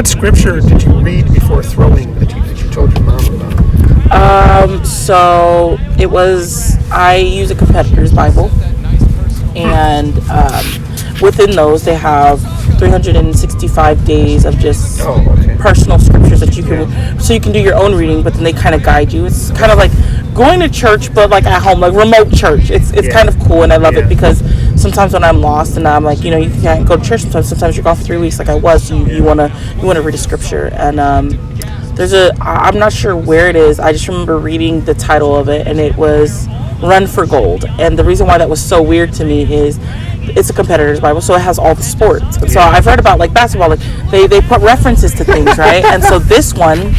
what scripture did you read before throwing that you told your mom about? So it was, I use a competitor's Bible, and within those they have 365 days of just personal scriptures that you can, so you can do your own reading, but then they kind of guide you. It's kind of like going to church, but like at home, like remote church. It's kind of cool, and I love it because sometimes when I'm lost and I'm like, you can't go to church sometimes you're gone for 3 weeks like I was, so you want to read a scripture. And I'm not sure where it is, I just remember reading the title of it, and it was Run for Gold. And the reason why that was so weird to me is it's a competitor's Bible, so it has all the sports. And so I've heard about like basketball, like they put references to things, right? And so this one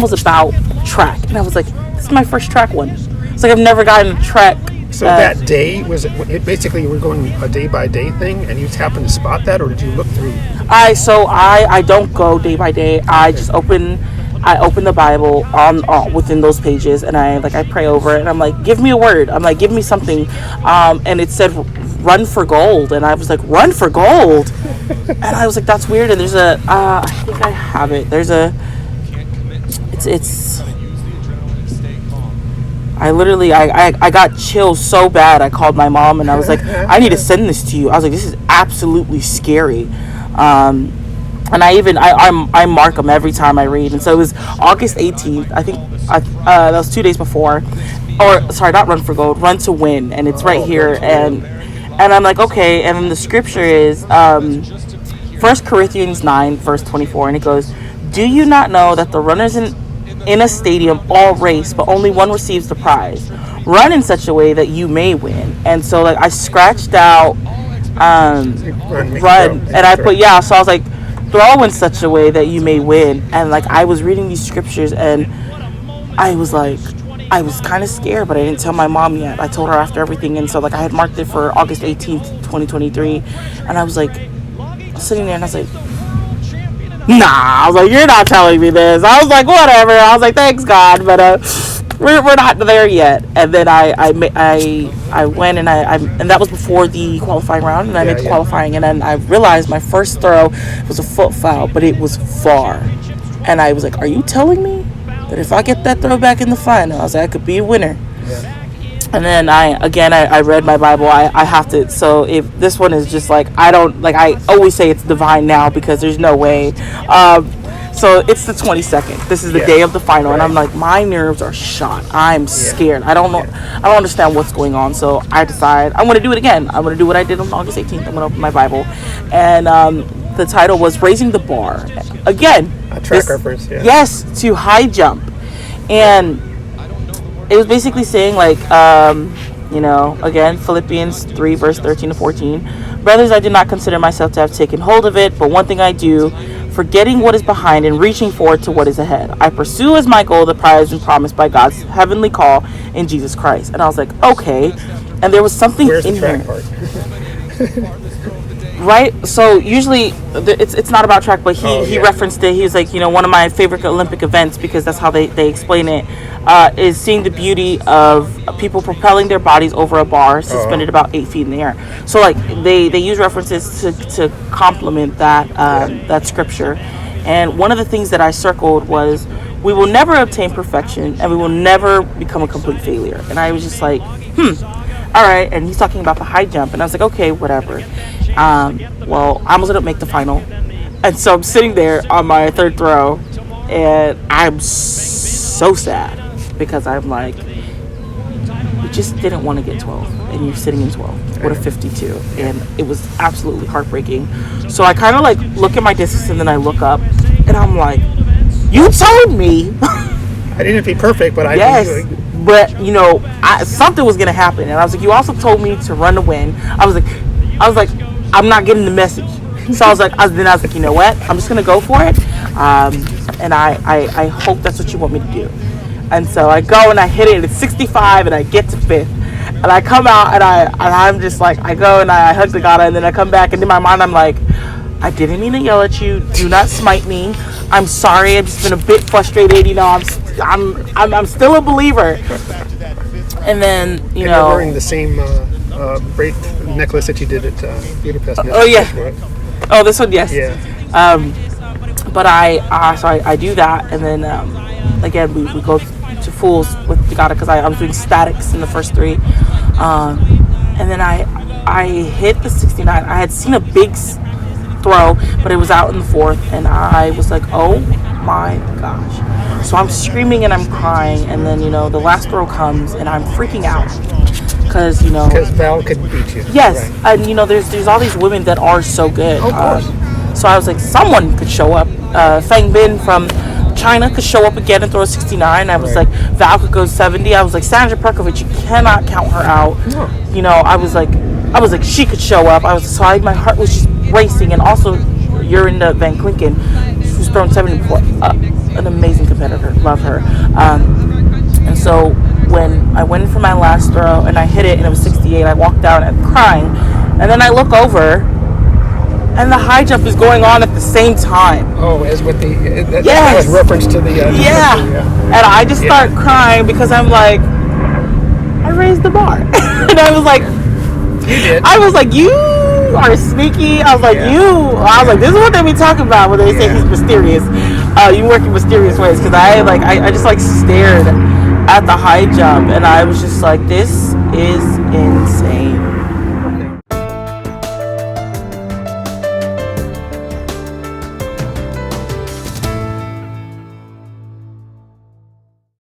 was about track, and I was like, this is my first track one. It's like I've never gotten a track. So that day, was it basically you were going a day by day thing, and you just happened to spot that, or did you look through? I don't go day by day. I just open the Bible on within those pages, and I pray over it, and I'm like, give me a word. I'm like, give me something, and it said run for gold, and I was like, run for gold, and I was like, that's weird. And there's I think I have it. It's I literally I got chills so bad. I called my mom and I was like, I need to send this to you. I was like, this is absolutely scary. And I mark them every time I read. And so it was August 18th. I think that was 2 days before. Or sorry, not Run for Gold, Run to Win. And it's right here. And I'm like, okay. And then the scripture is 1 Corinthians 9 verse 24, and it goes, do you not know that the runners in a stadium all race, but only one receives the prize? Run in such a way that you may win. And so like I scratched out run, and I put so I was like, throw in such a way that you may win. And like I was reading these scriptures, and I was kind of scared, but I didn't tell my mom yet. I told her after everything. And so like I had marked it for August 18th 2023, and I was like sitting there, and I was like, nah, I was like, you're not telling me this. I was like, whatever. I was like, thanks God, but we're not there yet. And then I went, and and that was before the qualifying round, and I made the qualifying, and then I realized my first throw was a foot foul, but it was far. And I was like, are you telling me that if I get that throw back in the final, I was like, I could be a winner? And then I read my Bible. I have to. So if this one is just like, I don't like, I always say it's divine now because there's no way. So it's the 22nd. This is the day of the final, and I'm like, my nerves are shot. I'm scared. I don't know. I don't understand what's going on. So I decide I'm going to do it again. I'm going to do what I did on August 18th. I'm going to open my Bible, and the title was Raising the Bar. Again, a track reference. Yes, to high jump, and it was basically saying like, again, Philippians 3 verse 13 to 14. Brothers, I did not consider myself to have taken hold of it, but one thing I do, forgetting what is behind and reaching forward to what is ahead, I pursue as my goal the prize and promised by God's heavenly call in Jesus Christ. And I was like, okay. And there was something in here. Right? So usually it's not about track, but he referenced it. He was like, one of my favorite Olympic events, because that's how they explain it, is seeing the beauty of people propelling their bodies over a bar suspended about 8 feet in the air. So like they use references to complement that scripture. And one of the things that I circled was, we will never obtain perfection, and we will never become a complete failure. And I was just like, all right. And he's talking about the high jump, and I was like, okay, whatever. Well, I almost didn't make the final, and so I'm sitting there on my third throw, and I'm so sad because I'm like, you just didn't want to get 12, and you're sitting in 12 with a 52, and it was absolutely heartbreaking. So I kind of like look at my distance, and then I look up, and I'm like, you told me I didn't be perfect, but but something was gonna happen. And I was like, you also told me to run to win. I was like, I'm not getting the message. So I was like, you know what? I'm just gonna go for it. And I hope that's what you want me to do. And so I go and I hit it. It's 65, and I get to 5th. And I come out, and I'm just like, I go and I hug the God, and then I come back, and in my mind I'm like, I didn't mean to yell at you. Do not smite me. I'm sorry. I've just been a bit frustrated. I'm still a believer. And then you're wearing the same braid necklace that you did at Budapest. Oh yeah. Oh, this one, yes. Yeah. But I do that, and then again we go to fools with Tagata because I was doing statics in the first three, and then I hit the 69. I had seen a big throw, but it was out in the fourth, and I was like, oh my gosh. So I'm screaming and I'm crying, and then the last throw comes and I'm freaking out because Val could beat you. Yes, right. and there's all these women that are so good. Oh, of course. So I was like, someone could show up. Fang Bin from China could show up again and throw a 69. I was right. like, Val could go 70. I was like, Sandra Perkovic, you cannot count her out. No. I was like she could show up. My heart was just racing. And also Jorinda Van Klinken, who's thrown 70 before, an amazing competitor, love her. And so when I went in for my last throw and I hit it and it was 68, I walked out and I'm crying, and then I look over and the high jump is going on at the same time. Oh, as with that yes. was reference to the yeah. And I just start crying because I'm like, I raised the bar. And I was like, you did. I was like, you are sneaky. I was like, this is what they be talking about when they say he's mysterious. You work in mysterious ways, because I just stared at the high jump and I was just like, this is